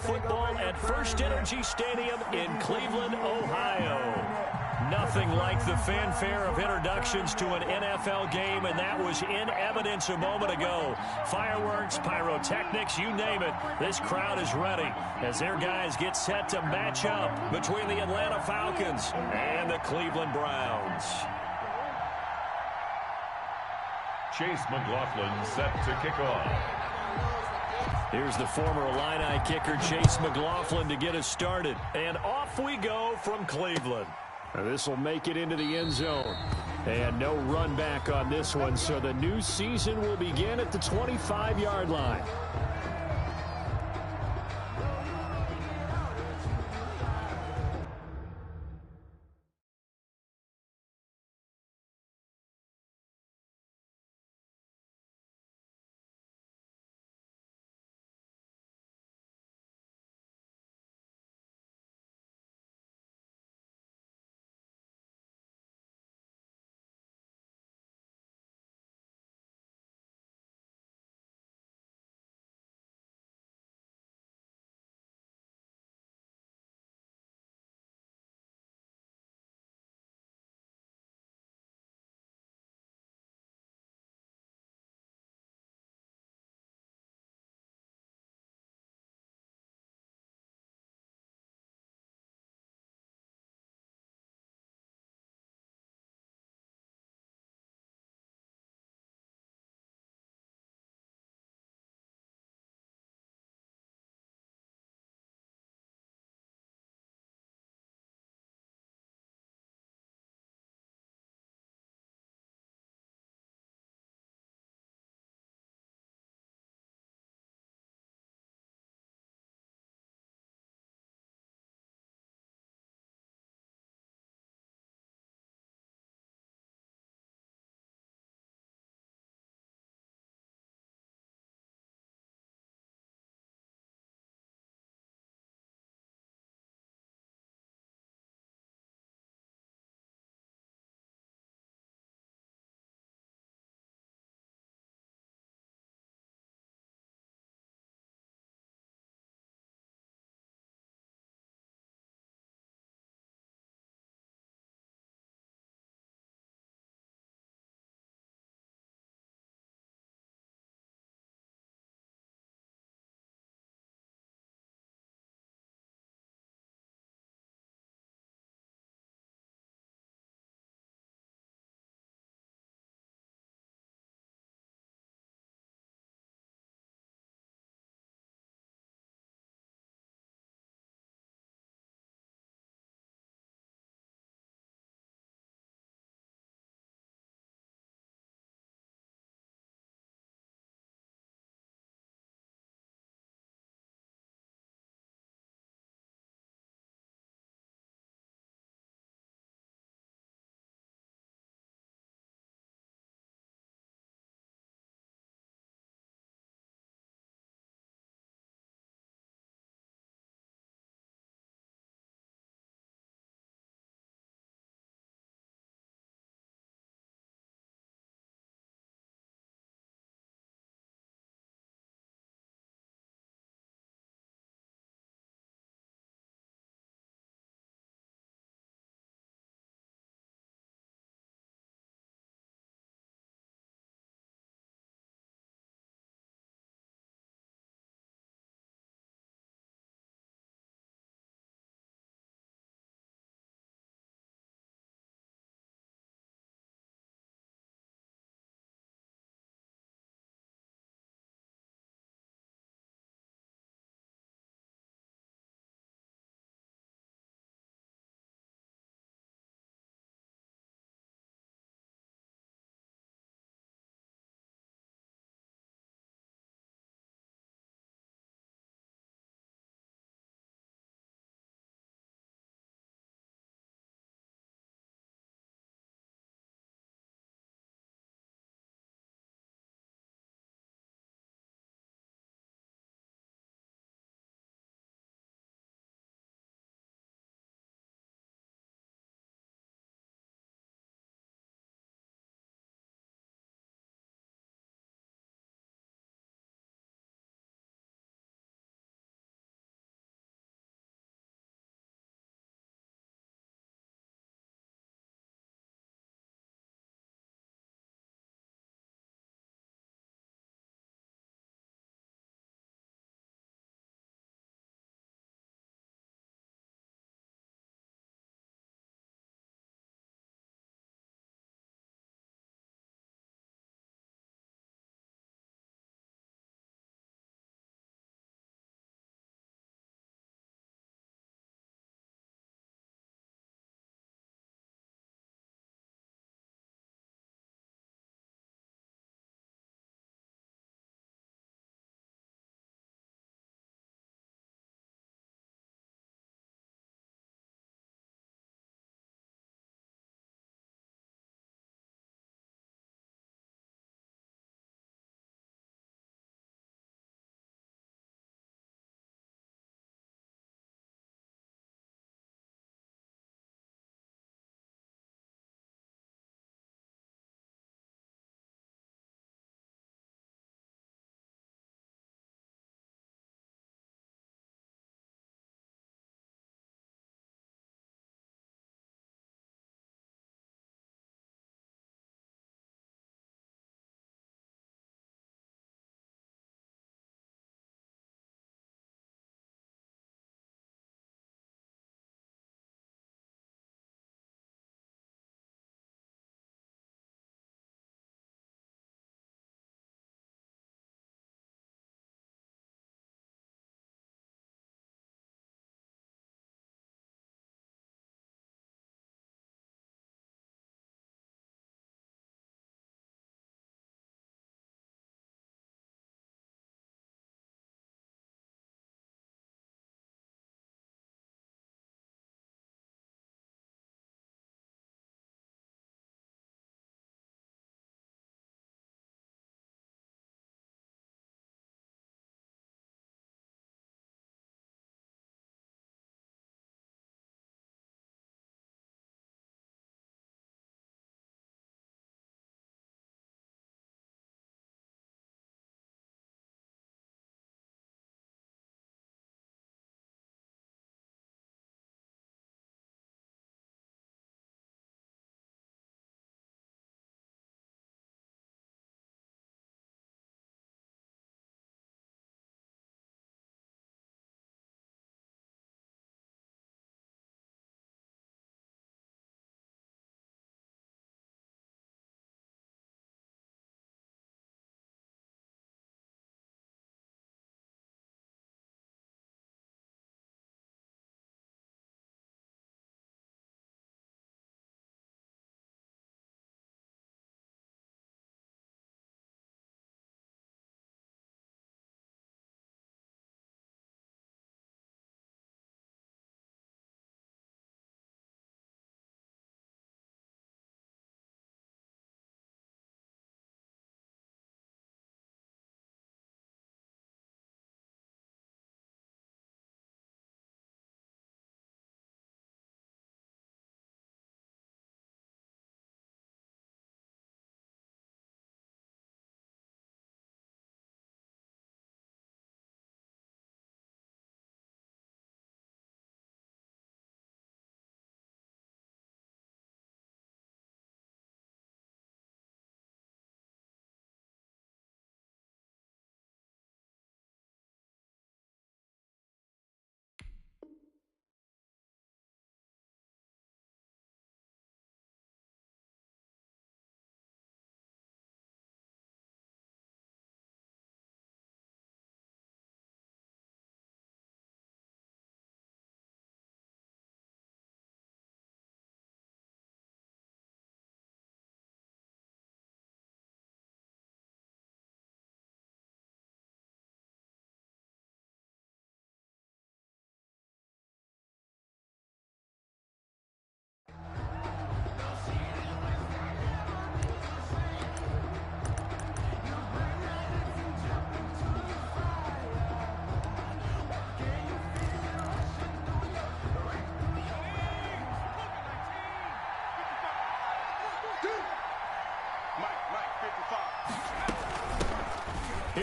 football at First Energy Stadium in Cleveland, Ohio. Nothing like the fanfare of introductions to an NFL game, and that was in evidence a moment ago. Fireworks, pyrotechnics, you name it. This crowd is ready as their guys get set to match up between the Atlanta Falcons and the Cleveland Browns. Chase McLaughlin set to kick off. Here's the former Illini kicker, Chase McLaughlin, to get us started. And off we go from Cleveland. This will make it into the end zone. And no run back on this one, so the new season will begin at the 25-yard line.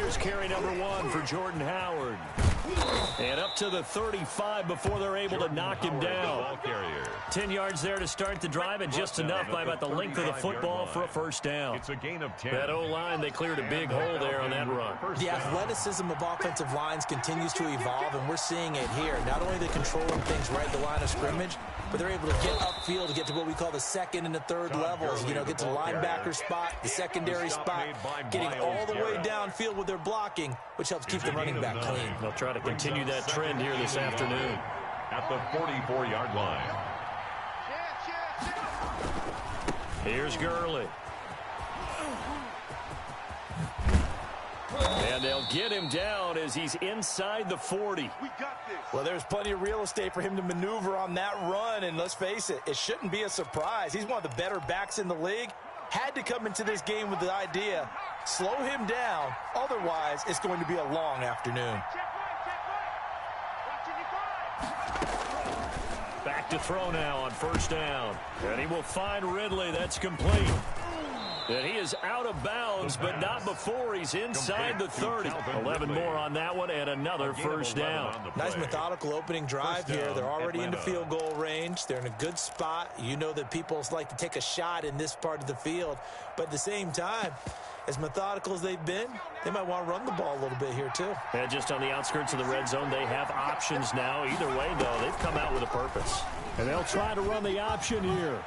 Here's carry number 1 for Jordan Howard. And up to the 35 before they're able to knock him down. 10 yards there to start the drive, and just enough by about the length of the football for a first down. It's a gain of 10. That O-line, they cleared a big hole there on that run. The athleticism of offensive lines continues to evolve, and we're seeing it here. Not only are they controlling things right at the line of scrimmage, but they're able to get upfield to get to what we call the second and the third levels. You know, get to the linebacker spot, the secondary spot, getting all the way downfield with their blocking, which helps keep the running back clean. They'll try to continue that trend here this afternoon. At the 44-yard line. Here's Gurley. And they'll get him down as he's inside the 40. Well, there's plenty of real estate for him to maneuver on that run, and let's face it, it shouldn't be a surprise. He's one of the better backs in the league. Had to come into this game with the idea, slow him down, otherwise it's going to be a long afternoon. Back to throw now on first down. And he will find Ridley. That's complete. And he is out of bounds, but not before he's inside the 30. 11 more on that one, and another first down. Nice methodical opening drive here. They're already into field goal range. They're in a good spot. You know that people like to take a shot in this part of the field. But at the same time, as methodical as they've been, they might want to run the ball a little bit here too. And just on the outskirts of the red zone, they have options now. Either way, though, they've come out with a purpose. And they'll try to run the option here.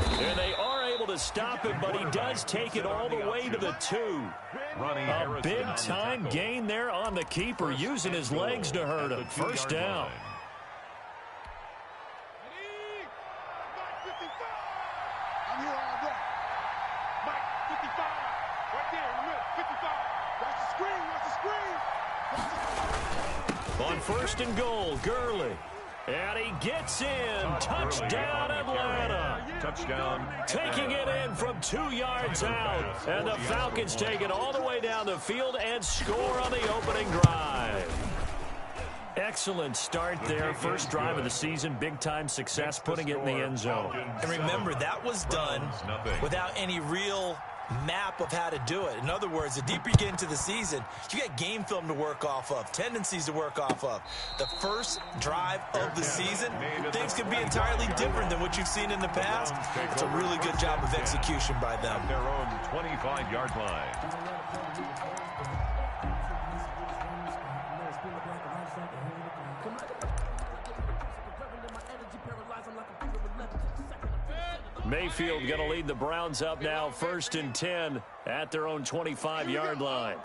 And they are able to stop him, but he does take it all the way to the 2. A big-time gain there on the keeper, using his legs to hurt him. First down. On first and goal, Gurley. And he gets in. Touchdown, Atlanta. Touchdown. Taking it in from 2 yards out. And the Falcons take it all the way down the field and score on the opening drive. Excellent start there. First drive of the season. Big-time success putting it in the end zone. And remember, that was done without any real map of how to do it. In other words, the deeper you get into the season, you got game film to work off of, tendencies to work off of. The first drive of the season, things can be entirely different than what you've seen in the past. It's a really good job of execution by them. Their own 25-yard line. Mayfield going to lead the Browns up now, 1st and 10 at their own 25-yard line.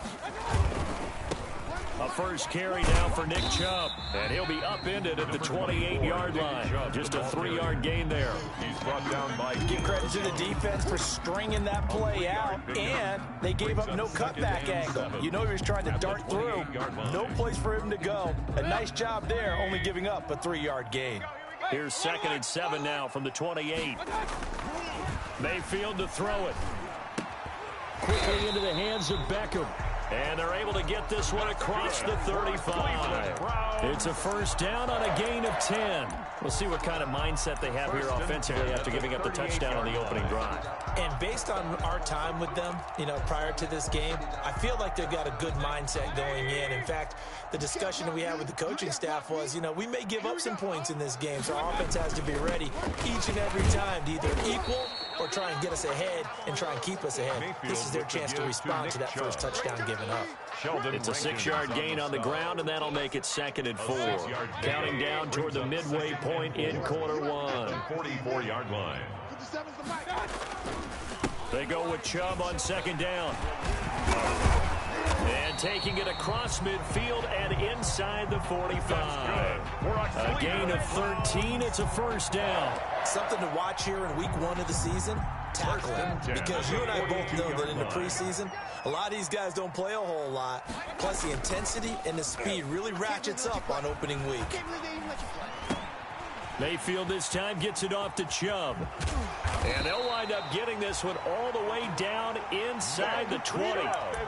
A first carry now for Nick Chubb, and he'll be upended at the 28-yard line. Just a 3-yard gain there. He's brought down by... Give credit to the defense for stringing that play out, and they gave up no cutback angle. You know he was trying to dart through. No place for him to go. A nice job there, only giving up a 3-yard gain. Here's 2nd and 7 now from the 28. Mayfield to throw it. Quickly into the hands of Beckham. And they're able to get this one across the 35. It's a first down on a gain of 10. We'll see what kind of mindset they have here offensively after giving up the touchdown on the opening drive. And based on our time with them, you know, prior to this game, I feel like they've got a good mindset going in. In fact, the discussion that we had with the coaching staff was, you know, we may give up some points in this game, so our offense has to be ready each and every time to either equal or try and get us ahead and try and keep us ahead. This is their chance to respond to that first touchdown given up. It's a 6-yard gain on the ground, and that'll make it 2nd and 4. Counting down toward the midway point in quarter 1. 44-yard line. They go with Chubb on 2nd down. And taking it across midfield and inside the 45. A gain of 13. It's a first down. Something to watch here in week 1 of the season, tackling. Because you and I both know that in the preseason, a lot of these guys don't play a whole lot. Plus the intensity and the speed really ratchets up on opening week. Mayfield this time gets it off to Chubb. And they'll wind up getting this one all the way down inside the 20.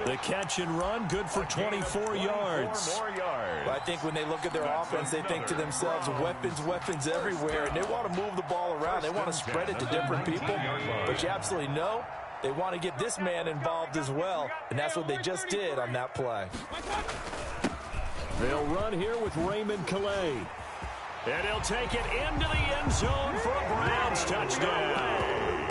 The catch and run, good for 24 yards. Well, I think when they look at their offense, they think to themselves, weapons everywhere. And they want to move the ball around. They want to spread it to different people. But you absolutely know they want to get this man involved as well, and that's what they just did on that play. They'll run here with Raymond Calais. And he'll take it into the end zone for a Browns touchdown.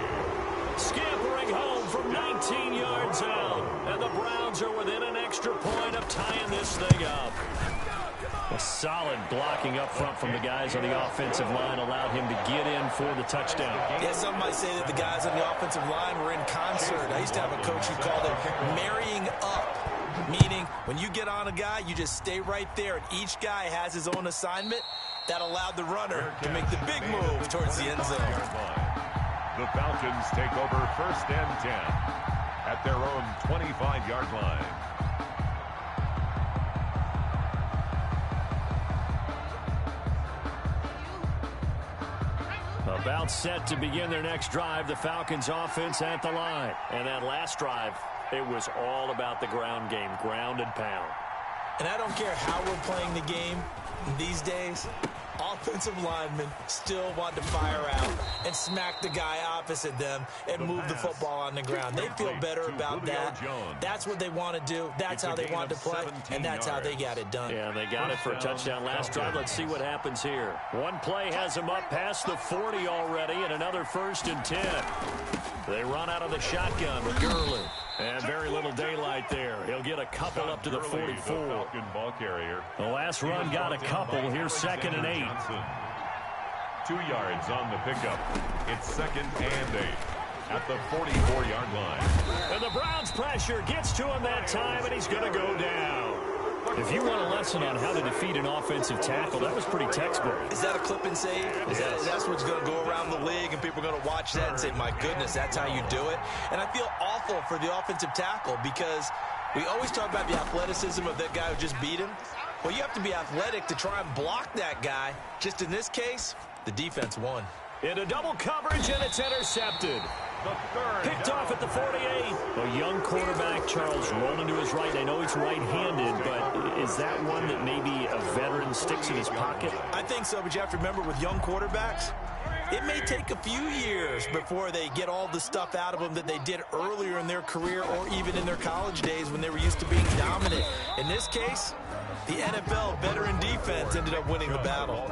Scampering home from 19 yards out. And the Browns are within an extra point of tying this thing up. A solid blocking up front from the guys on the offensive line allowed him to get in for the touchdown. Yeah, some might say that the guys on the offensive line were in concert. I used to have a coach who called it marrying up. Meaning, when you get on a guy, you just stay right there, and each guy has his own assignment. That allowed the runner to make the big move towards the end zone. The Falcons take over 1st and 10 at their own 25-yard line. About set to begin their next drive, the Falcons offense at the line. And that last drive, it was all about the ground game, ground and pound. And I don't care how we're playing the game these days, offensive linemen still want to fire out and smack the guy opposite them and move the football on the ground. They feel better about that. That's what they want to do. That's how they want to play, and that's how they got it done. Yeah, they got it for a touchdown last drive. Let's see what happens here. One play has them up past the 40 already, and another 1st and 10. They run out of the shotgun with Gurley. And very little daylight there. He'll get a couple up to the 44. The last run got a couple. Here's 2nd and 8. 2 yards on the pickup. It's 2nd and 8 at the 44-yard line. And the Browns pressure gets to him that time, and he's going to go down. If you want a lesson on how to defeat an offensive tackle, that was pretty textbook. Is that a clip and save? That's what's going to go around the league, and people are going to watch that and say, my goodness, that's how you do it? And I feel awful for the offensive tackle because we always talk about the athleticism of that guy who just beat him. Well, you have to be athletic to try and block that guy. Just in this case, the defense won. Into double coverage, and it's intercepted. Picked off at the 48. A young quarterback, Charles, rolling to his right. I know he's right-handed, but is that one that maybe a veteran sticks in his pocket? I think so, but you have to remember with young quarterbacks, it may take a few years before they get all the stuff out of them that they did earlier in their career or even in their college days when they were used to being dominant. In this case, the NFL veteran defense ended up winning the battle.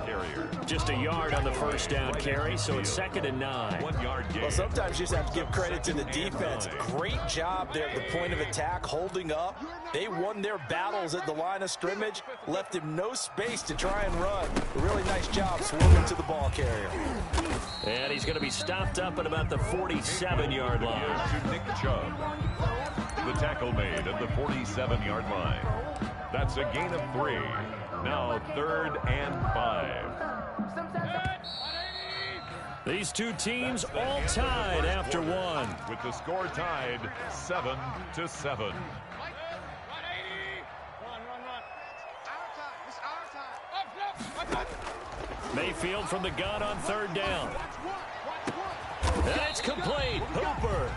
Just a yard on the 1st down carry, so it's 2nd and 9. 1 yard gain. Well, sometimes you just have to give credit to the defense. Great job there at the point of attack, holding up. They won their battles at the line of scrimmage, left him no space to try and run. A really nice job swarming to the ball carrier. And he's going to be stopped up at about the 47-yard line. To Nick Chubb. The tackle made at the 47-yard line. That's a gain of 3. Now 3rd and 5. These two teams all tied after one. With the score tied 7-7. Mayfield from the gun on 3rd down. And it's complete. Hooper.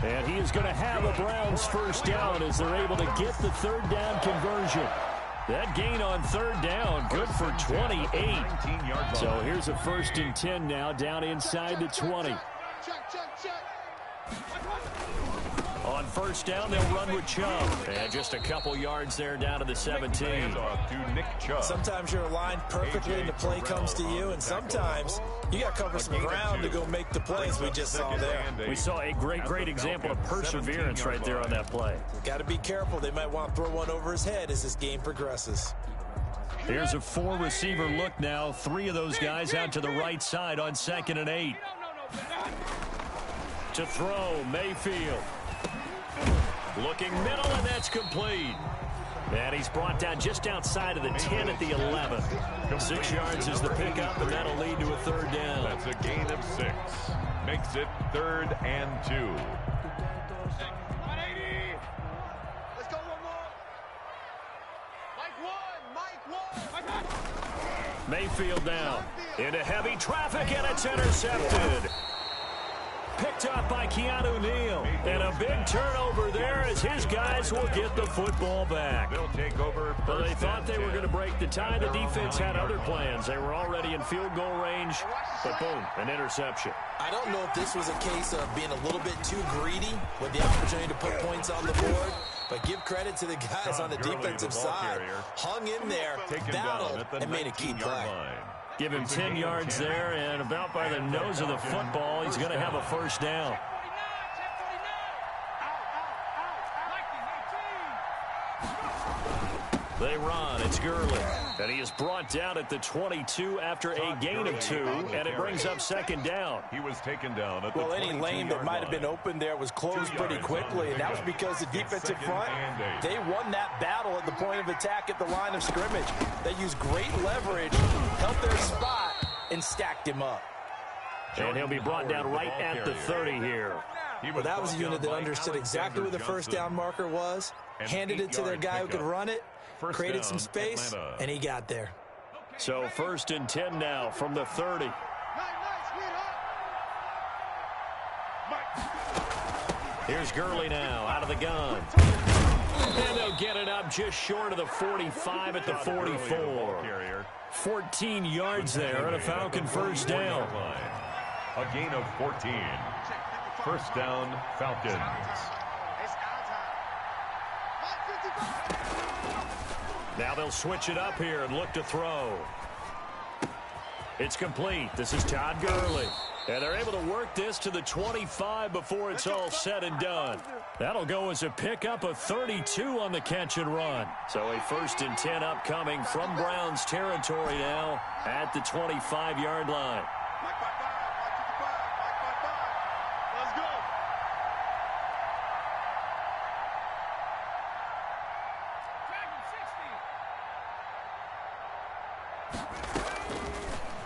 And he is going to have a Browns 1st down as they're able to get the 3rd down conversion. That gain on 3rd down, good for 28. So here's a 1st and 10 now, down inside the 20. On 1st down, they'll run with Chubb. And just a couple yards there down to the 17. To Nick Chubb. Sometimes you're aligned perfectly and the play comes to you, and sometimes you got to cover some ground to go make the plays we just saw there. We saw a great example of perseverance right there on that play. Got to be careful. They might want to throw one over his head as this game progresses. Here's a 4-receiver look now. 3 of those guys out to the right side on 2nd and 8. To throw, Mayfield. Looking middle, and that's complete. And he's brought down just outside of the 10 at the 11. 6 yards is the pickup, and that'll lead to a 3rd down. That's a gain of 6. Makes it 3rd and 2. Let's go one more. Mike one. Mayfield down. Into heavy traffic, and it's intercepted. picked up by Keanu Neal. And a big turnover there as his guys will get the football back. They'll take over. But they thought they were going to break the tie. The defense had other plans. They were already in field goal range, but boom, an interception. I don't know if this was a case of being a little bit too greedy with the opportunity to put points on the board, but give credit to the guys on the defensive side. Hung in there, battled, and made a key play. Give him 10 yards there, and about by the nose of the football, he's going to have a first down. They run. It's Gurley. And he is brought down at the 22 after a gain of 2, and it brings up second down. He was taken down at the Well, any lane that might have been open there was closed pretty quickly, and that was because the defensive front, they won that battle at the point of attack at the line of scrimmage. They used great leverage, held their spot, and stacked him up. And he'll be brought down right at the 30 here. Well, that was a unit that understood exactly where the first down marker was, handed it to their guy who could run it, created some space, and he got there. So 1st and 10 now from the 30. Here's Gurley now out of the gun. And they'll get it up just short of the 45 at the 44. 14 yards there and a Falcon first down. A gain of 14. First down, Falcons. Now they'll switch it up here and look to throw. It's complete. This is Todd Gurley. And they're able to work this to the 25 before it's all said and done. That'll go as a pickup of 32 on the catch and run. So a 1st and 10 upcoming from Browns territory now at the 25-yard line.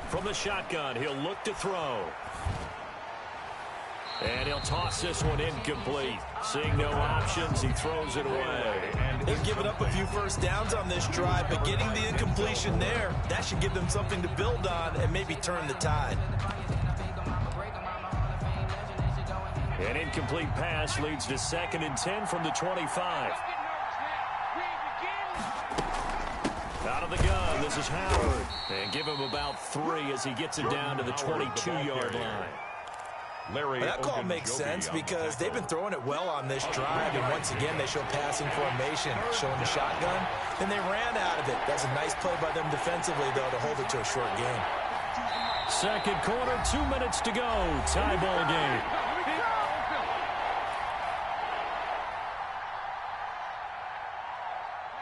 From the shotgun, he'll look to throw. And he'll toss this one incomplete. Seeing no options, he throws it away. They've given up a few first downs on this drive, but getting the incompletion there, that should give them something to build on and maybe turn the tide. An incomplete pass leads to 2nd and 10 from the 25. Out of the gun, this is Howard. And give him about 3 as he gets it down to the 22-yard line. That call makes sense because they've been throwing it well on this drive, and once again they show passing formation, showing the shotgun, and they ran out of it. That's a nice play by them defensively, though, to hold it to a short game. Second quarter, 2 minutes to go. Tie ball game.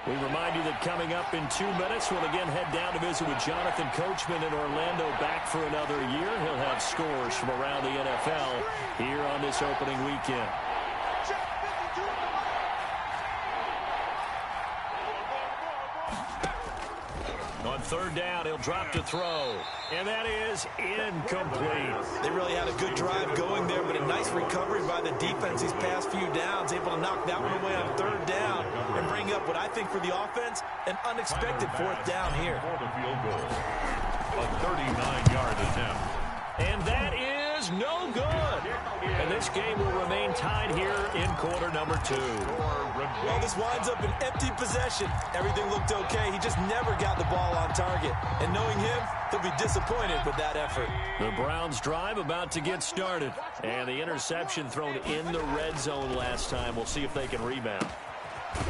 We remind you that coming up in 2 minutes, we'll again head down to visit with Jonathan Coachman in Orlando, back for another year. He'll have scores from around the NFL here on this opening weekend. On 3rd down, he'll drop to throw. And that is incomplete. They really had a good drive going there, but a nice recovery by the defense these past few downs, able to knock that one away on 3rd down and bring up what I think for the offense, an unexpected 4th down here. A 39-yard attempt. And that is no good. And this game will remain tied here in quarter number 2. Well, this winds up an empty possession. Everything looked okay. He just never got the ball on target. And knowing him, he'll be disappointed with that effort. The Browns drive about to get started. And the interception thrown in the red zone last time. We'll see if they can rebound.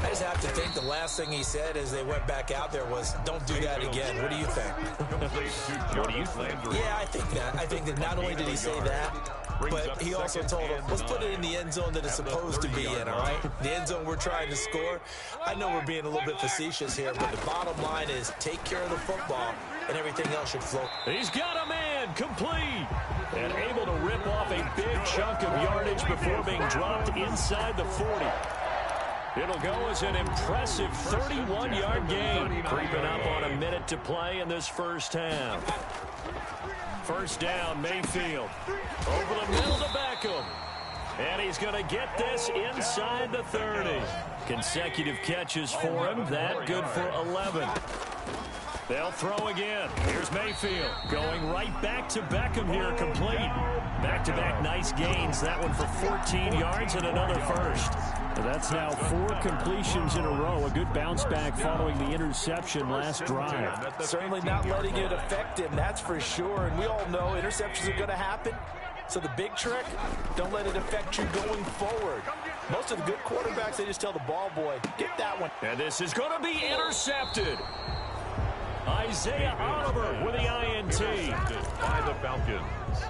I just have to think the last thing he said as they went back out there was, don't do that again. What do you think? What do you think? Yeah, I think that. I think that not only did he say that, but he also told them, let's put it in the end zone that it's supposed to be in, all right? The end zone we're trying to score. I know we're being a little bit facetious here, but the bottom line is take care of the football, and everything else should flow. He's got a man, complete, and able to rip off a big chunk of yardage before being dropped inside the 40. It'll go as an impressive 31-yard gain, creeping up on a minute to play in this first half. First down, Mayfield. Over the middle to Beckham. And he's going to get this inside the 30. Consecutive catches for him. That good for 11. They'll throw again. Here's Mayfield going right back to Beckham here, complete. Back-to-back nice gains. That one for 14 yards and another first. That's now 4 completions in a row. A good bounce back following the interception last drive. Certainly not letting it affect him, that's for sure. And we all know interceptions are going to happen. So the big trick, don't let it affect you going forward. Most of the good quarterbacks, they just tell the ball boy, get that one. And this is going to be intercepted. Isaiah Oliver with the INT. By the Falcons.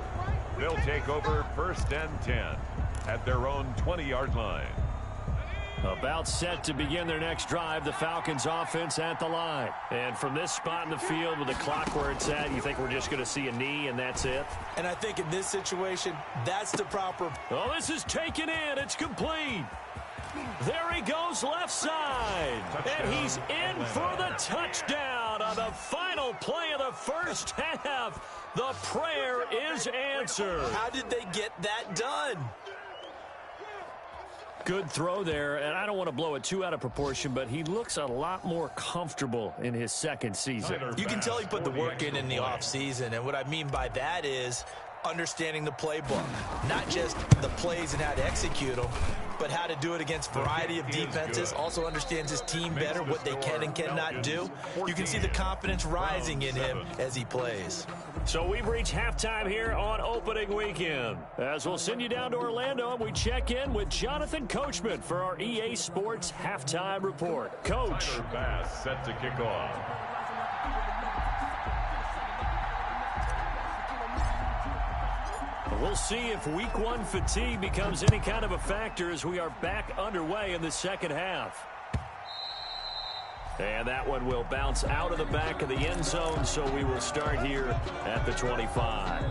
They'll take over 1st and 10 at their own 20-yard line. About set to begin their next drive, the Falcons offense at the line. And from this spot in the field with the clock where it's at, you think we're just going to see a knee and that's it? And I think in this situation, that's the proper. Oh, this is taken in. It's complete. There he goes left side. And he's in for the touchdown on the final play of the first half. The prayer is answered. How did they get that done? Good throw there, and I don't want to blow it too out of proportion, but he looks a lot more comfortable in his second season. You can tell he put the work in the offseason, and what I mean by that is understanding the playbook. Not just the plays and how to execute them, but how to do it against a variety of defenses. Also understands his team better, what they can and cannot do. You can see the confidence rising in him as he plays. So we've reached halftime here on opening weekend. As we'll send you down to Orlando, and we check in with Jonathan Coachman for our EA Sports Halftime Report. Coach. Tyler Bass set to kick off. We'll see if week 1 fatigue becomes any kind of a factor as we are back underway in the second half. And that one will bounce out of the back of the end zone, so we will start here at the 25.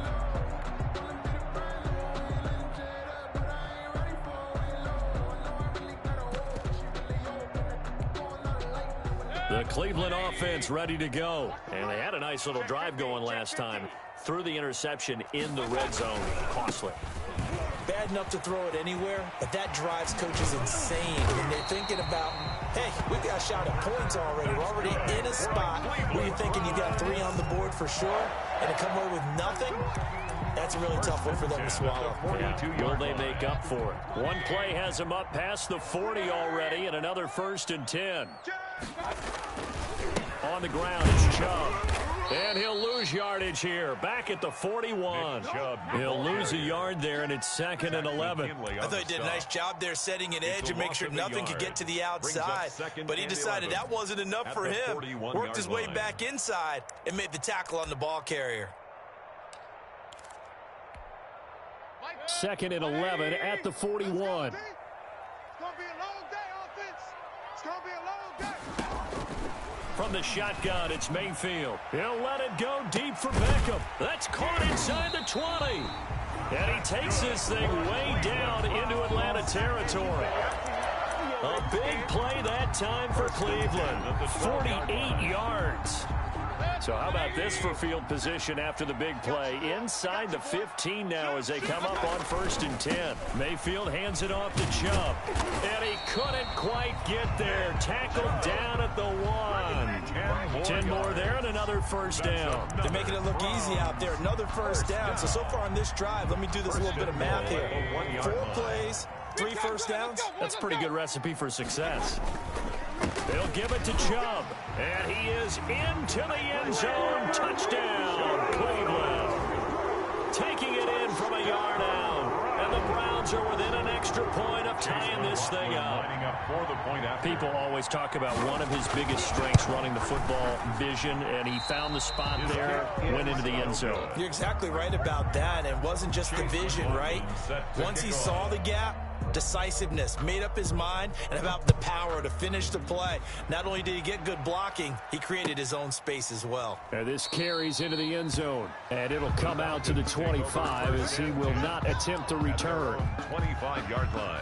The Cleveland offense ready to go. And they had a nice little drive going last time. Threw the interception in the red zone. Costly. Bad enough to throw it anywhere, but that drives coaches insane when they're thinking about, hey, we've got a shot at points already. We're already in a spot where you're thinking you got 3 on the board for sure, and to come away with nothing, that's a really tough one for them to swallow. Yeah. Will they make up for it? One play has them up past the 40 already, and another 1st and 10. On the ground is Chubb. And he'll lose yardage here. Back at the 41. He'll lose a yard there, and it's 2nd and 11. I thought he did a nice job there setting an edge and make sure nothing could get to the outside. But he decided that wasn't enough for him. Worked his way back inside and made the tackle on the ball carrier. 2nd and 11 at the 41. It's going to be a long day, offense. It's going to be a long day. From the shotgun, it's Mayfield. He'll let it go deep for Beckham. That's caught inside the 20. And he takes this thing way down into Atlanta territory. A big play that time for Cleveland. 48 yards. So how about this for field position after the big play? Inside the 15 now as they come up on 1st and 10. Mayfield hands it off to Chubb. And he couldn't quite get there. Tackled down at the 1. 10 more there and another first down. They're making it look easy out there. Another first down. So far on this drive, let me do this little bit of math here. 4 plays, 3 first downs. That's a pretty good recipe for success. They'll give it to Chubb. And he is into the end zone. Touchdown, Cleveland. Taking it in from a yard out. And the Browns are within an extra point of tying this thing up. People always talk about one of his biggest strengths running the football, vision, and he found the spot there, went into the end zone. You're exactly right about that. It wasn't just the vision, right? Once he saw the gap, decisiveness, made up his mind, and about the power to finish the play. Not only did he get good blocking, he created his own space as well. And this carries into the end zone, and it'll come out to the 25 as he will not attempt to return. 25-yard line.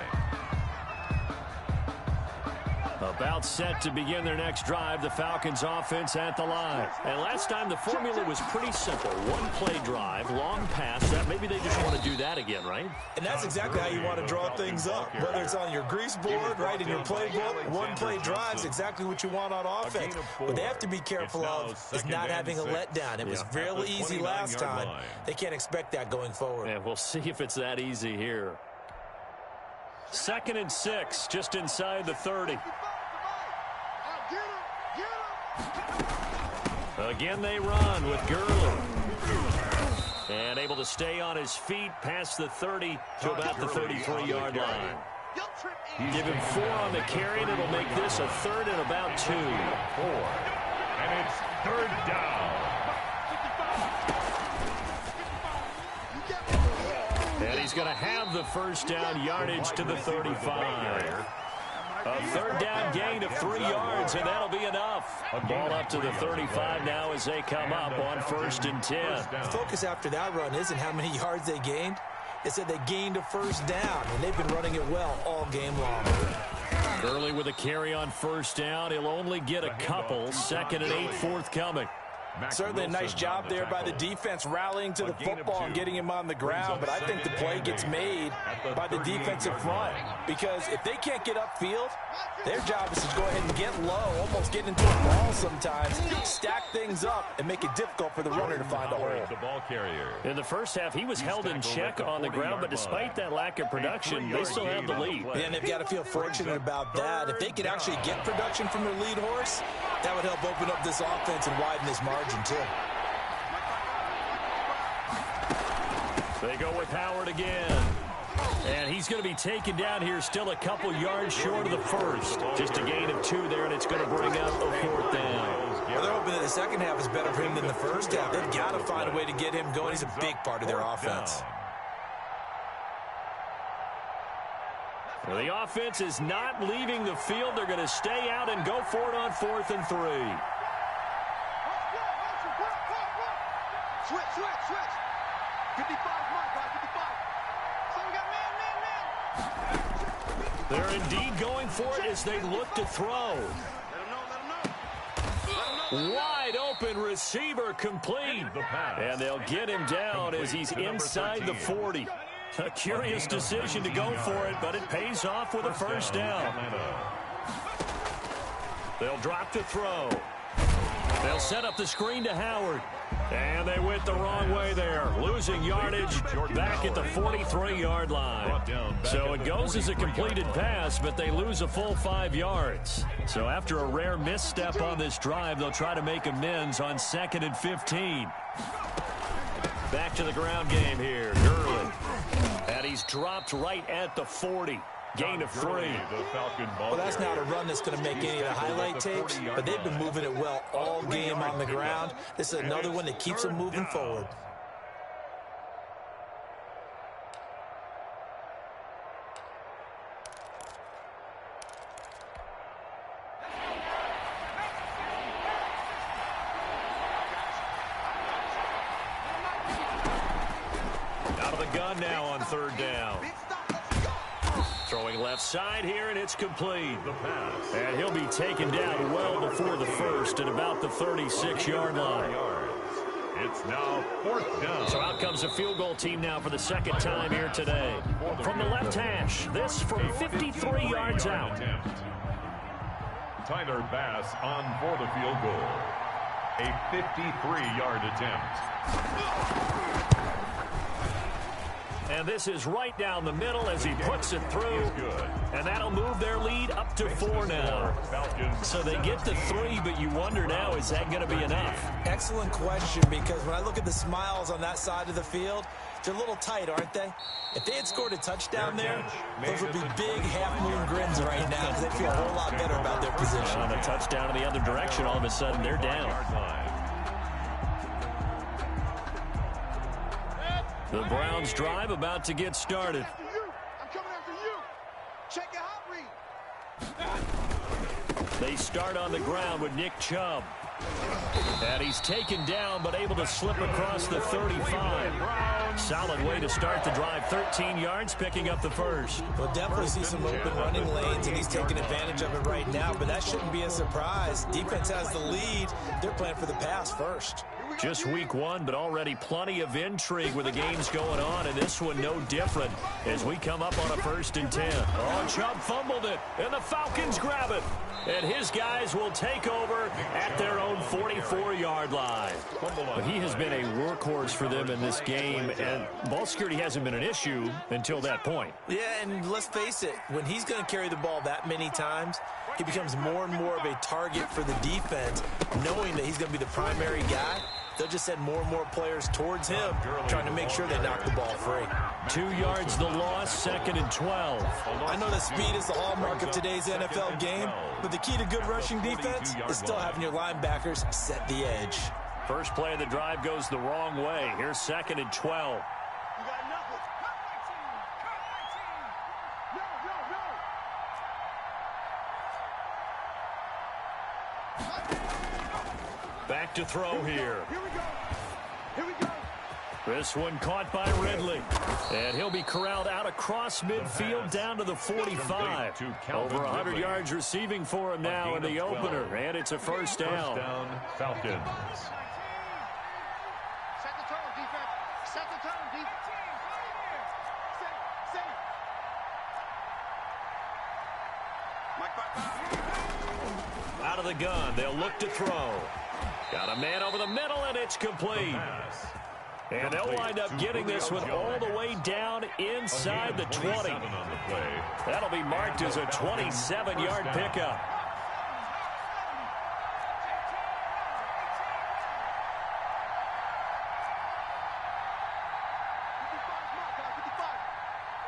A About set to begin their next drive, the Falcons offense at the line. And last time the formula was pretty simple. One play drive, long pass. That maybe they just want to do that again, right? And that's exactly how you want to draw things up. Whether it's on your grease board, right, in your playbook, one play drive is exactly what you want on offense. What they have to be careful of is not having a letdown. It was really easy last time. They can't expect that going forward. And we'll see if it's that easy here. 2nd and 6, just inside the 30. Again, they run with Gurley. And able to stay on his feet past the 30 to about the 33-yard line. Give him 4 on the carry, and it'll make this a 3rd and about 2. 4. And it's 3rd down. And he's going to have the first down yardage to the 35. A 3rd down gain of 3 yards, and that'll be enough. Ball up to the 35 now as they come up on 1st and 10. The focus after that run isn't how many yards they gained. It's that they gained a 1st down, and they've been running it well all game long. Gurley with a carry on 1st down. He'll only get a couple. 2nd and 8 forthcoming. Certainly a nice job there by the defense rallying to the football and getting him on the ground, but I think the play gets made by the defensive front because if they can't get upfield, their job is to go ahead and get low, almost get into a ball sometimes, stack things up, and make it difficult for the runner to find a hole. The ball carrier. In the first half, he was held in check on the ground, but despite that lack of production, they still have the lead. And they've got to feel fortunate about that. If they could actually get production from their lead horse, that would help open up this offense and widen this margin, too. They go with Howard again. And he's going to be taken down here still a couple yards short of the 1st. Just a gain of 2 there, and it's going to bring up a 4th down. Well, they're hoping that the second half is better for him than the first half. They've got to find a way to get him going. He's a big part of their offense. Well, the offense is not leaving the field. They're going to stay out and go for it on 4th and 3. Switch. 55, Mike, 55. So we got man. They're indeed going for it as they look to throw. Wide open receiver complete. And they'll get him down as he's inside the 40. A curious decision to go for it, but it pays off with a 1st down. They'll drop to throw. They'll set up the screen to Howard. And they went the wrong way there, losing yardage back at the 43-yard line. So it goes as a completed pass, but they lose a full 5 yards. So after a rare misstep on this drive, they'll try to make amends on 2nd and 15. Back to the ground game here, Gurley. And he's dropped right at the 40. Gain of 3. Well, that's not a run that's going to make any of the highlight tapes, but they've been moving it well all game on the ground. This is another one that keeps them moving forward. Out of the gun now on 3rd down. Throwing left side here, and it's complete. And he'll be taken down well before the 1st at about the 36-yard line. It's now 4th down. So out comes a field goal team now for the 2nd time here today. From the left hash, this from 53 yards out. Tyler Bass on for the field goal. A 53-yard attempt. And this is right down the middle as he puts it through. And that'll move their lead up to 4 now. So they get to 3, but you wonder now, is that going to be enough? Excellent question, because when I look at the smiles on that side of the field, they're a little tight, aren't they? If they had scored a touchdown there, those would be big half-moon grins right now because they feel a whole lot better about their position. On a touchdown in the other direction, all of a sudden they're down. The Browns drive about to get started. I'm coming after you. Check your hot read. They start on the ground with Nick Chubb. And he's taken down, but able to slip across the 35. Solid way to start the drive. 13 yards, picking up the first. We'll definitely see some open running lanes, and he's taking advantage of it right now, but that shouldn't be a surprise. Defense has the lead. They're playing for the pass first. Just week one, but already plenty of intrigue with the games going on, and this one no different as we come up on a 1st and 10. Oh, Chubb fumbled it, and the Falcons grab it. And his guys will take over at their own 44-yard line. But he has been a workhorse for them in this game, and ball security hasn't been an issue until that point. Yeah, and let's face it, when he's going to carry the ball that many times, he becomes more and more of a target for the defense, knowing that he's going to be the primary guy. They'll just send more and more players towards him, trying to make sure they knock the ball free. 2 yards the loss, 2nd and 12. I know that speed is the hallmark of today's NFL game, but the key to good rushing defense is still having your linebackers set the edge. First play of the drive goes the wrong way. Here's 2nd and 12. Back to throw here. Here we go. This one caught by Ridley. And he'll be corralled out across midfield down to the 45. Over 100 yards receiving for him now in the opener. And it's a first down. Falcons. Set the tone, defense. Set the tone, defense. Set. Out of the gun. They'll look to throw. Got a man over the middle, and it's complete. And they'll wind up getting this one all the way down inside the 20. That'll be marked as a 27-yard pickup.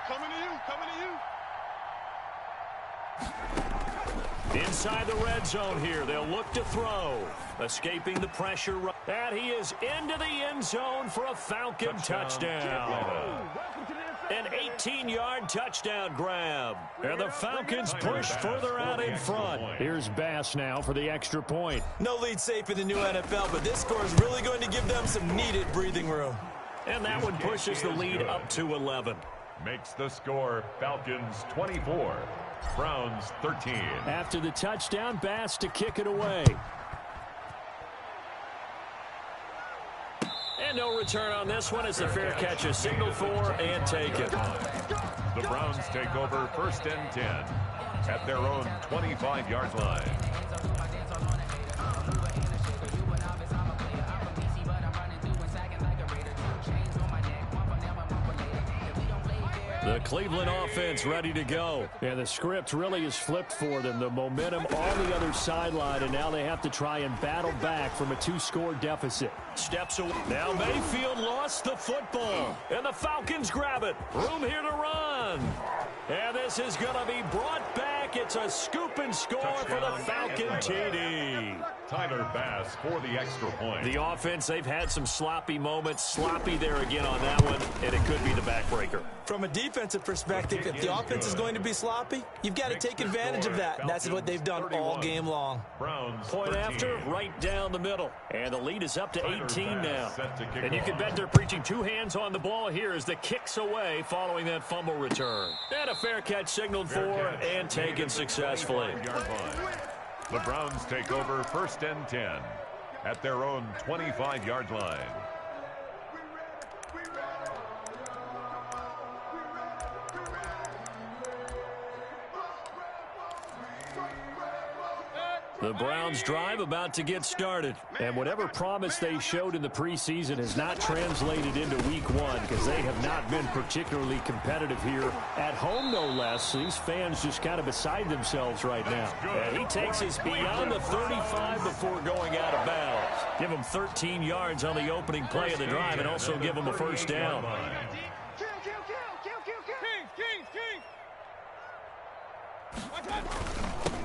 Coming to you, coming to you. Inside the red zone here, they'll look to throw. Escaping the pressure. And he is into the end zone for a Falcon touchdown. An 18-yard touchdown grab. And the Falcons push further out in front. Here's Bass now for the extra point. No lead safe in the new NFL, but this score is really going to give them some needed breathing room. And that one pushes the lead up to 11. Makes the score Falcons 24, Browns 13. After the touchdown, Bass to kick it away. And no return on this one as the fair catch is signaled for and taken. The Browns take over 1st and 10 at their own 25-yard line. The Cleveland offense ready to go. And the script really is flipped for them. The momentum on the other sideline, and now they have to try and battle back from a 2-score deficit. Steps away. Now Mayfield lost the football. And the Falcons grab it. Room here to run. And this is going to be brought back. It's a scoop and score for the Falcon TD. Tyler Bass for the extra point. The offense, they've had some sloppy moments. Sloppy there again on that one, and it could be the backbreaker. From a defensive perspective, if the offense is going to be sloppy, you've got to take advantage of that. And that's what they've done all game long. Browns Point after, right down the middle. And the lead is up to 18 now. And you can bet they're preaching 2 hands on the ball here as the kicks away following that fumble return. And a fair catch signaled for and taken successfully. The Browns take over 1st and 10 at their own 25-yard line. The Browns drive about to get started. And whatever promise they showed in the preseason has not translated into week one because they have not been particularly competitive here at home, no less. These fans just kind of beside themselves right now. And he takes us beyond the 35 before going out of bounds. Give him 13 yards on the opening play of the drive and also give him a first down.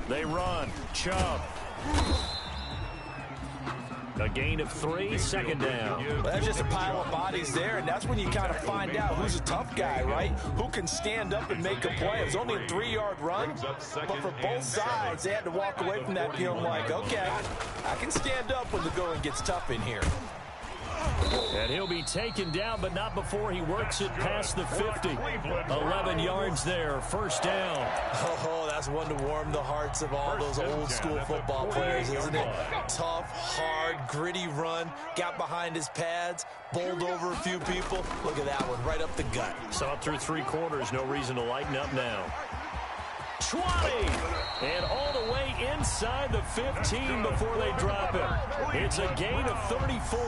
They run. Chubb. A gain of 3, second down. Well, that's just a pile of bodies there, and that's when you kind of find out who's a tough guy, right? Who can stand up and make a play. It was only a 3-yard run, but for both sides, they had to walk away from that feeling like, okay, I can stand up when the going gets tough in here. And he'll be taken down, but not before he works it past the 50. 11 yards there, first down. Oh, that's one to warm the hearts of all those old school football players, isn't it? Tough, hard, gritty run, got behind his pads, bowled over a few people. Look at that one, right up the gut. Saw it through 3 quarters, no reason to lighten up now. 20, and all the way inside the 15 before they drop it. It's a gain of 34.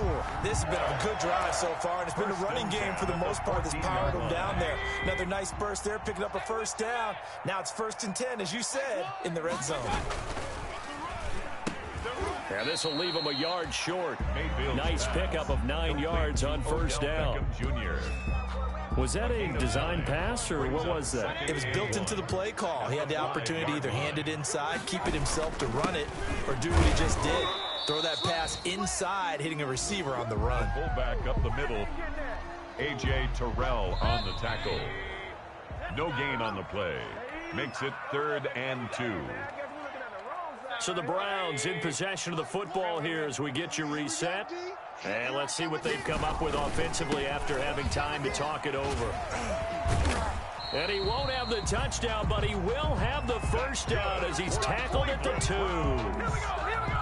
This has been a good drive so far, and it's been a running game for the most part that's powered them down there. Another nice burst there, picking up a first down. Now it's 1st and 10, as you said, in the red zone. And this will leave them a yard short. Nice pickup of 9 yards on first down. Was that a design pass, or what was that? It was built into the play call. He had the opportunity to either hand it inside, keep it himself to run it, or do what he just did. Throw that pass inside, hitting a receiver on the run. Fullback up the middle. A.J. Terrell on the tackle. No gain on the play. Makes it 3rd and 2. So the Browns in possession of the football here as we get you reset. And let's see what they've come up with offensively after having time to talk it over. And he won't have the touchdown, but he will have the first down as he's tackled at the 2.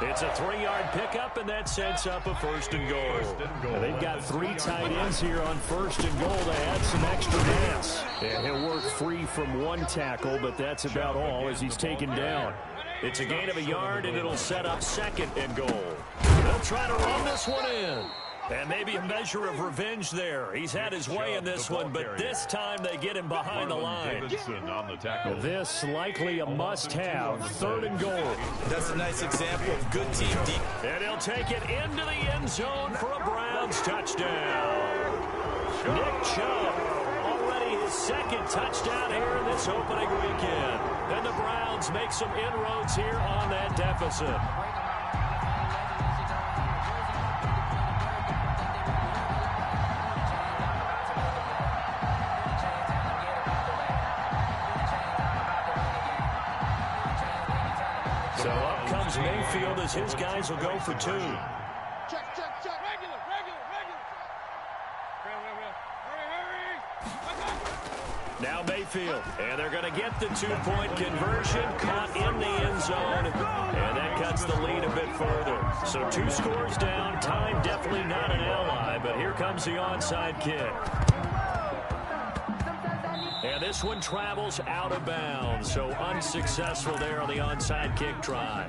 It's a 3-yard pickup, and that sets up a 1st and goal. And they've got 3 tight ends here on 1st and goal to add some extra mass. And he'll work free from 1 tackle, but that's about all as he's taken down. It's a gain of a yard, and it'll set up 2nd and goal. They'll try to run this one in. And maybe a measure of revenge there. He's had his way in this one, but this time they get him behind the line. This likely a must-have. 3rd and goal. That's a nice example of good team deep. And he'll take it into the end zone for a Browns touchdown. Nick Chubb, already his 2nd touchdown here in this opening weekend. And the Browns make some inroads here on that deficit. So up comes Mayfield as his guys will go for 2. Check. Regular. Hurry. Now Mayfield, and they're going to get the 2-point conversion, caught in the end zone, and that cuts the lead a bit further. So 2 scores down, time definitely not an ally, but here comes the onside kick. And this one travels out of bounds, so unsuccessful there on the onside kick try.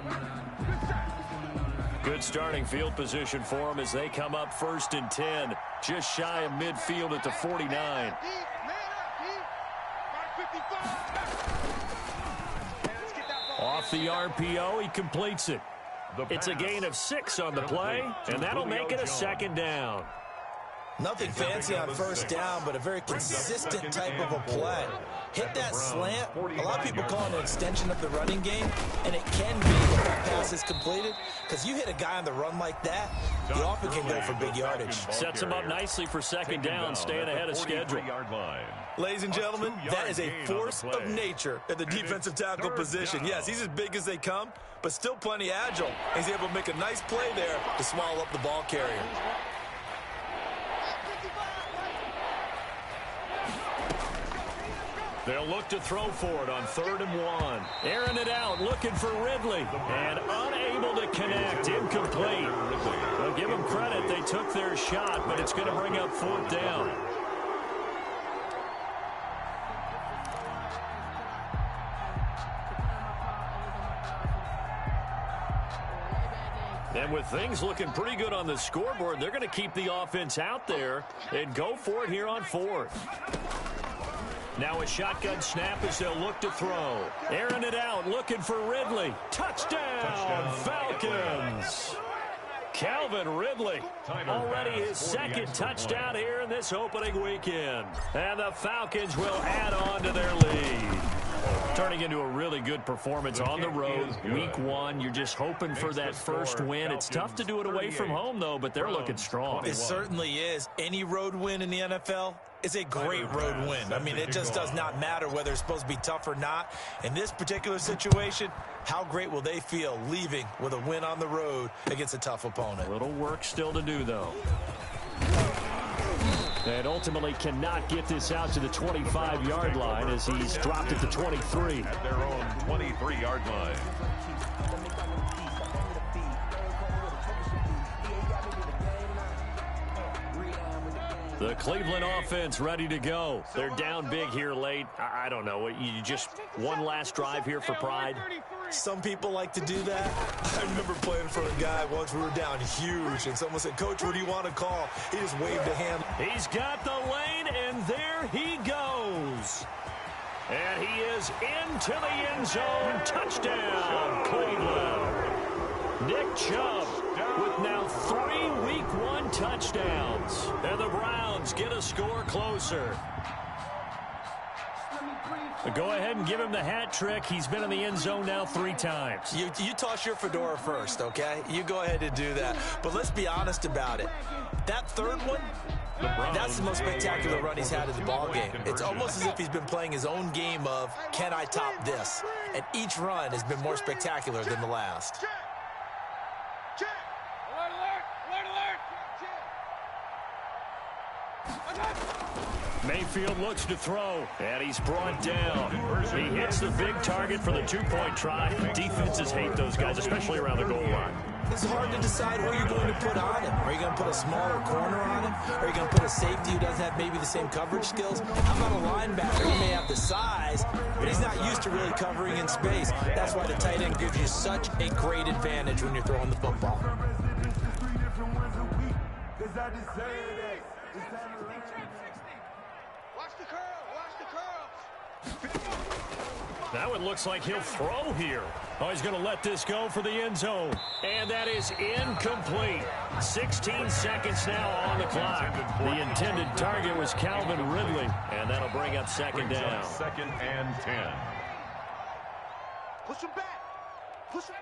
Good starting field position for them as they come up 1st and 10, just shy of midfield at the 49. Off the RPO, he completes it. It's a gain of 6 on the play, and that'll make it a 2nd down. Nothing fancy on 1st down, but a very consistent type of a play. Hit that slant. A lot of people call it an extension of the running game, and it can be if that pass is completed, because you hit a guy on the run like that, he often can go for big yardage. Sets him up nicely for 2nd down, staying ahead of schedule. Ladies and gentlemen, that is a force of nature at the defensive tackle position. Yes, he's as big as they come, but still plenty agile. He's able to make a nice play there to swallow up the ball carrier. They'll look to throw for it on 3rd and 1. Airing it out, looking for Ridley, and unable to connect, incomplete. They'll give them credit, they took their shot, but it's going to bring up 4th down. And with things looking pretty good on the scoreboard, they're going to keep the offense out there and go for it here on 4th. Now a shotgun snap as they'll look to throw. Airing it out, looking for Ridley. Touchdown, Falcons! Calvin Ridley, already his 2nd touchdown here in this opening weekend. And the Falcons will add on to their lead. Turning into a really good performance on the road. Week 1, you're just hoping for that first win. It's tough to do it away from home, though, but they're looking strong. It certainly is. Any road win in the NFL is a great road win. I mean, it just does not matter whether it's supposed to be tough or not. In this particular situation, how great will they feel leaving with a win on the road against a tough opponent? A little work still to do, though. And ultimately cannot get this out to the 25-yard line as he's dropped it to 23. At their own 23-yard line. The Cleveland offense ready to go. They're down big here late. I don't know. You just one last drive here for pride? Some people like to do that. I remember playing for a guy once. We were down huge, and someone said, "Coach, what do you want to call?" He just waved a hand. He's got the lane, and there he goes. And he is into the end zone. Touchdown, Cleveland. Nick Chubb with now 3 Week 1 touchdowns. And the Browns get a score closer. Go ahead and give him the hat trick. He's been in the end zone now 3 times. You toss your fedora first, okay? You go ahead and do that. But let's be honest about it. That third one, that's the most spectacular run he's had in the ballgame. It's almost as if he's been playing his own game of, can I top this? And each run has been more spectacular than the last. Mayfield looks to throw, and he's brought down. He hits the big target for the 2-point try. Defenses hate those guys, especially around the goal line. It's hard to decide who you're going to put on him. Are you going to put a smaller corner on him? Are you going to put a safety who doesn't have maybe the same coverage skills? How about a linebacker? He may have the size, but he's not used to really covering in space. That's why the tight end gives you such a great advantage when you're throwing the football. Now it looks like he'll throw here. Oh, he's going to let this go for the end zone. And that is incomplete. 16 seconds now on the clock. The intended target was Calvin Ridley, and that'll bring up second down. Second and 10. Push him back. Push him.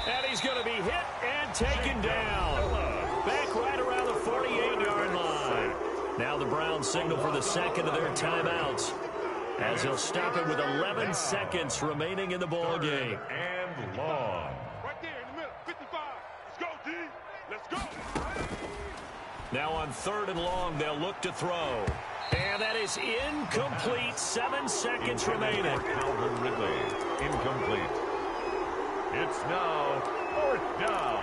And he's going to be hit and taken down. Back right around the 48-yard line. Now the Browns signal for the second of their timeouts as he'll stop it with 11 seconds remaining in the ball game. And long. Right there in the middle. 55. Let's go, D. Let's go. Now on 3rd and long, they'll look to throw. And that is incomplete. 7 seconds remaining. Calvin Ridley. Incomplete. It's now 4th down.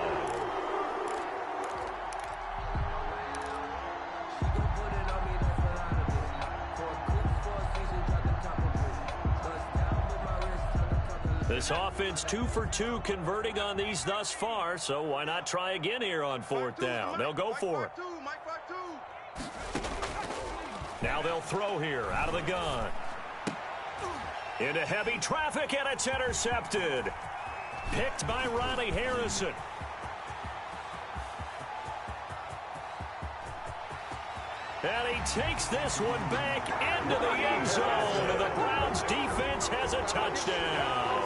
This offense 2 for 2 converting on these thus far, so why not try again here on 4th down? They'll go for it. Now they'll throw here out of the gun. Into heavy traffic, and it's intercepted. Picked by Ronnie Harrison. And he takes this one back into the end zone. And the Browns defense has a touchdown.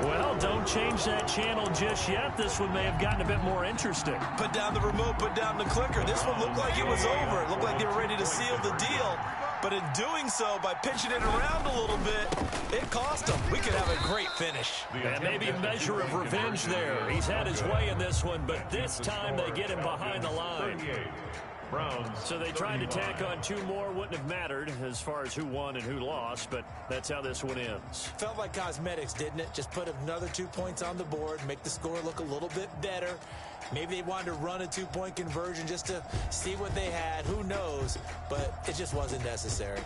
Well, don't change that channel just yet. This one may have gotten a bit more interesting. Put down the remote, put down the clicker. This one looked like it was over. It looked like they were ready to seal the deal. But in doing so, by pitching it around a little bit, it cost them. We could have a great finish. And maybe a measure of revenge there. He's had his way in this one, but this time they get him behind the line. Browns. So they tried to tack on 2 more. Wouldn't have mattered as far as who won and who lost, but that's how this one ends. Felt like cosmetics, didn't it? Just put another 2 points on the board, make the score look a little bit better. Maybe they wanted to run a 2-point conversion just to see what they had. Who knows? But it just wasn't necessary.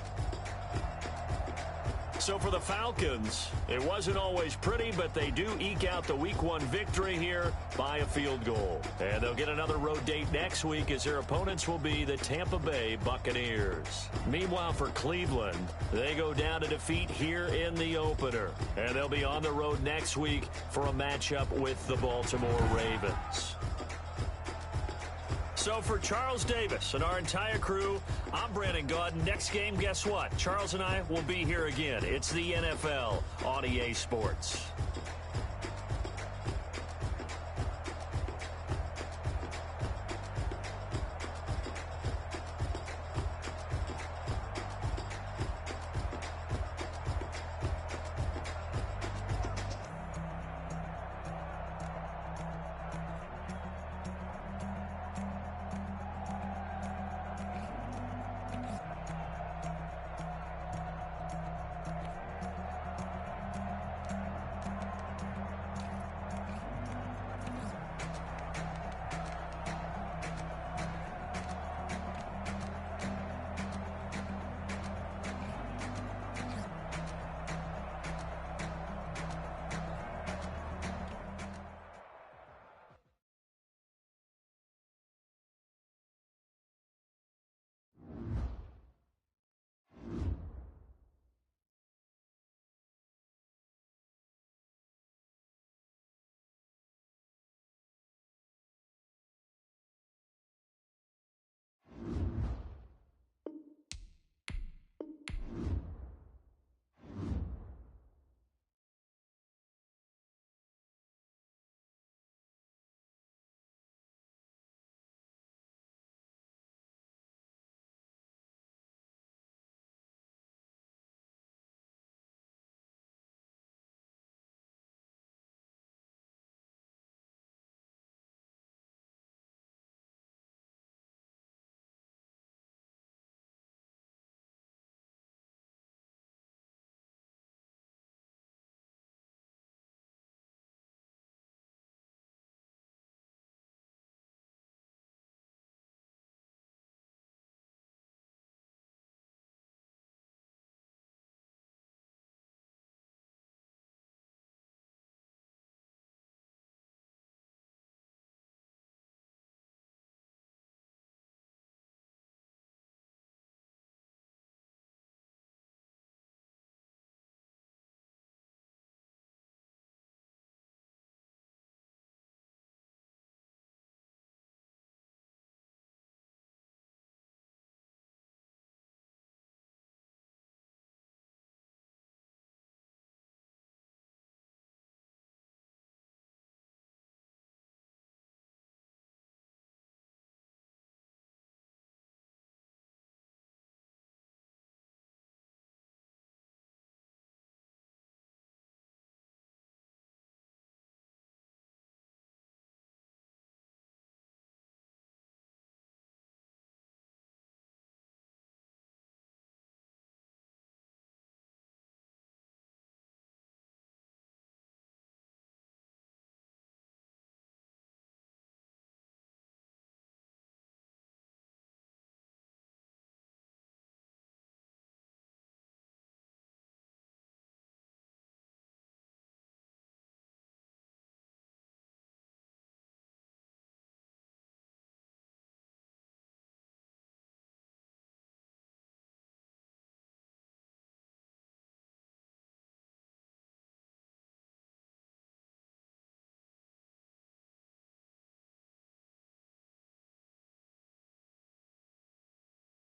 So for the Falcons, it wasn't always pretty, but they do eke out the Week 1 victory here by a field goal. And they'll get another road date next week as their opponents will be the Tampa Bay Buccaneers. Meanwhile, for Cleveland, they go down to defeat here in the opener. And they'll be on the road next week for a matchup with the Baltimore Ravens. So for Charles Davis and our entire crew, I'm Brandon Gaudin. Next game, guess what? Charles and I will be here again. It's the NFL on EA Sports.